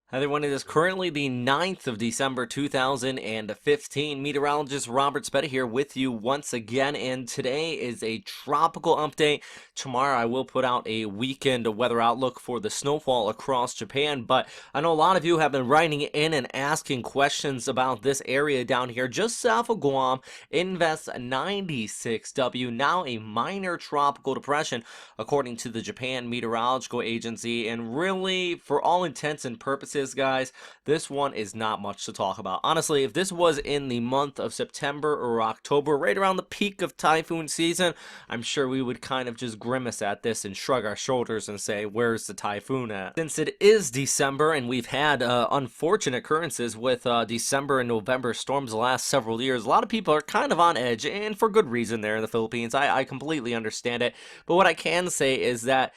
Hi everyone, it is currently the 9th of December 2015. Meteorologist Robert Spetta here with you once again, and today is a tropical update. Tomorrow I will put out a weekend weather outlook for the snowfall across Japan, but I know a lot of you have been writing in and asking questions about this area down here just south of Guam. Invest 96W, now a minor tropical depression according to the Japan Meteorological Agency, and really, for all intents and purposes, guys, this one is not much to talk about. Honestly, if this was in the month of September or October, right around the peak of typhoon season, I'm sure we would kind of just grimace at this and shrug our shoulders and say, where's the typhoon at? Since it is December and we've had unfortunate occurrences with December and November storms the last several years, a lot of people are kind of on edge, and for good reason there in the Philippines. I completely understand it. But what I can say is that,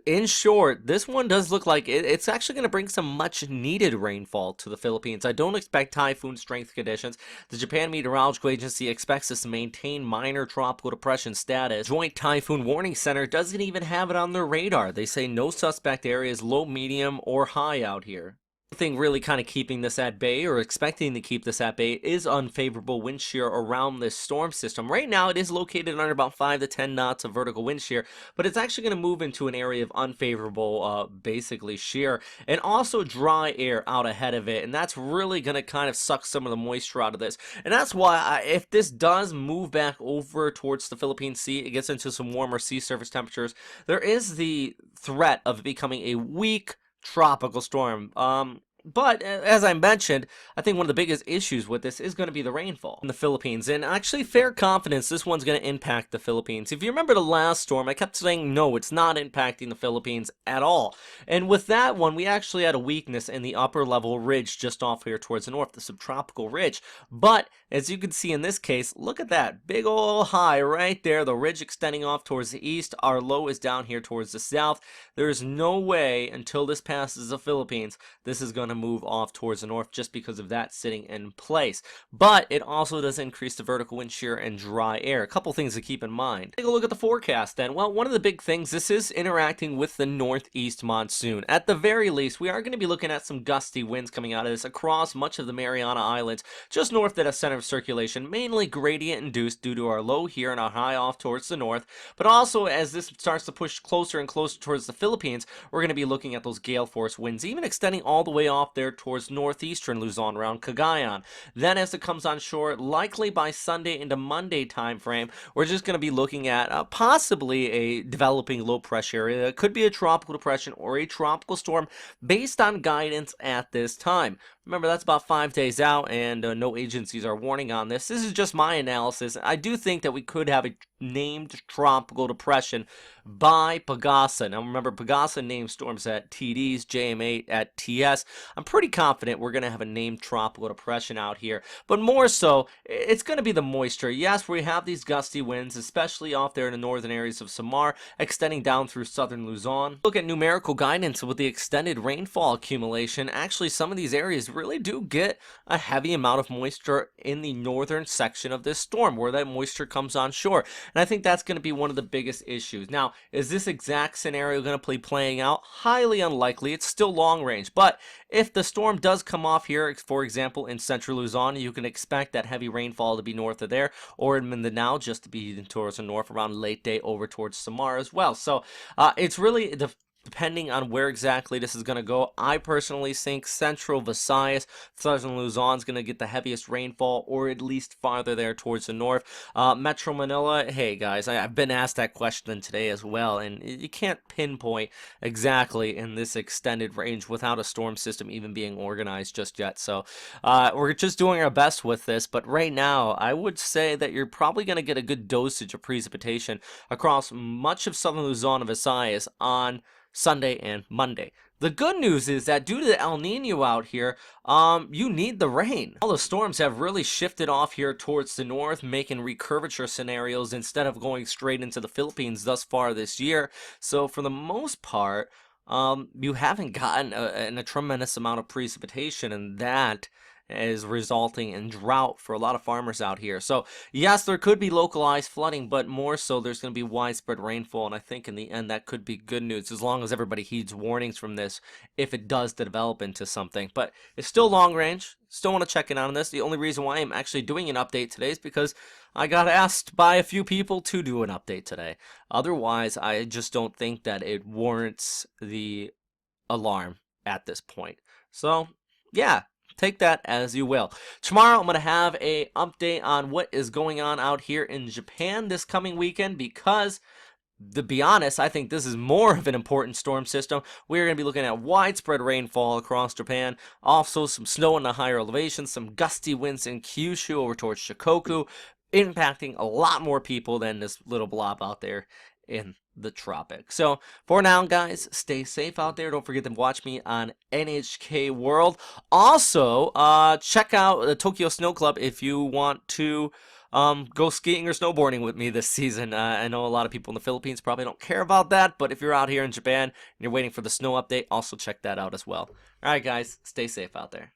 in short, this one does look like it's actually going to bring some much needed rainfall to the Philippines. I don't expect typhoon strength conditions. The Japan Meteorological Agency expects us to maintain minor tropical depression status. Joint Typhoon Warning Center doesn't even have it on their radar. They say no suspect areas, low, medium, or high out here. Thing really kind of keeping this at bay, or expecting to keep this at bay, is unfavorable wind shear around this storm system. Right now it is located under about 5 to 10 knots of vertical wind shear, but it's actually going to move into an area of unfavorable basically shear, and also dry air out ahead of it, and that's really going to kind of suck some of the moisture out of this. And that's why if this does move back over towards the Philippine Sea, it gets into some warmer sea surface temperatures, there is the threat of it becoming a weak tropical storm. But as I mentioned, I think one of the biggest issues with this is going to be the rainfall in the Philippines, and actually fair confidence this one's going to impact the Philippines. If you remember the last storm, I kept saying no, it's not impacting the Philippines at all. And with that one, we actually had a weakness in the upper level ridge just off here towards the north, the subtropical ridge. But as you can see in this case, look at that big old high right there, the ridge extending off towards the east. Our low is down here towards the south. There's no way until this passes the Philippines this is going to move off towards the north, just because of that sitting in place. But it also does increase the vertical wind shear and dry air. A couple things to keep in mind. Take a look at the forecast then. Well, one of the big things, this is interacting with the northeast monsoon. At the very least, we are going to be looking at some gusty winds coming out of this across much of the Mariana Islands, just north of the center of circulation, mainly gradient induced due to our low here and our high off towards the north. But also, as this starts to push closer and closer towards the Philippines, we're going to be looking at those gale force winds, even extending all the way off there towards northeastern Luzon around Cagayan. Then as it comes on shore, likely by Sunday into Monday time frame, we're just going to be looking at possibly a developing low pressure area. It could be a tropical depression or a tropical storm based on guidance at this time. Remember, that's about 5 days out, and no agencies are warning on this. This is just my analysis. I do think that we could have a named tropical depression by Pagasa. Now, remember, Pagasa named storms at TDs, JM8 at TS. I'm pretty confident we're going to have a named tropical depression out here. But more so, it's going to be the moisture. Yes, we have these gusty winds, especially off there in the northern areas of Samar, extending down through southern Luzon. Look at numerical guidance with the extended rainfall accumulation. Actually, some of these areas really do get a heavy amount of moisture in the northern section of this storm, where that moisture comes on shore. And I think that's going to be one of the biggest issues. Now, is this exact scenario going to be playing out? Highly unlikely. It's still long range. But if the storm does come off here, for example, in central Luzon, you can expect that heavy rainfall to be north of there, or in Mindanao, just to be towards the north around late day over towards Samar as well. So it's really depending on where exactly this is going to go. I personally think central Visayas, southern Luzon is going to get the heaviest rainfall, or at least farther there towards the north. Metro Manila, hey guys, I've been asked that question today as well, and you can't pinpoint exactly in this extended range without a storm system even being organized just yet. So we're just doing our best with this, but right now I would say that you're probably going to get a good dosage of precipitation across much of southern Luzon and Visayas on Sunday and Monday. The good news is that due to the El Nino out here, you need the rain. All the storms have really shifted off here towards the north, making recurvature scenarios instead of going straight into the Philippines thus far this year. So for the most part, you haven't gotten a tremendous amount of precipitation, and that is resulting in drought for a lot of farmers out here. So yes, there could be localized flooding, but more so there's going to be widespread rainfall, and I think in the end that could be good news as long as everybody heeds warnings from this if it does develop into something. But it's still long range. Still want to check in on this. The only reason why I'm actually doing an update today is because I got asked by a few people to do an update today. Otherwise, I just don't think that it warrants the alarm at this point. So, yeah, take that as you will. Tomorrow, I'm going to have a update on what is going on out here in Japan this coming weekend because, to be honest, I think this is more of an important storm system. We're going to be looking at widespread rainfall across Japan, also some snow in the higher elevations, some gusty winds in Kyushu over towards Shikoku, impacting a lot more people than this little blob out there in the tropics. So for now, guys, stay safe out there. Don't forget to watch me on NHK World. Also, check out the Tokyo Snow Club if you want to go skiing or snowboarding with me this season. I know a lot of people in the Philippines probably don't care about that, but if you're out here in Japan and you're waiting for the snow update, also check that out as well. All right, guys, stay safe out there.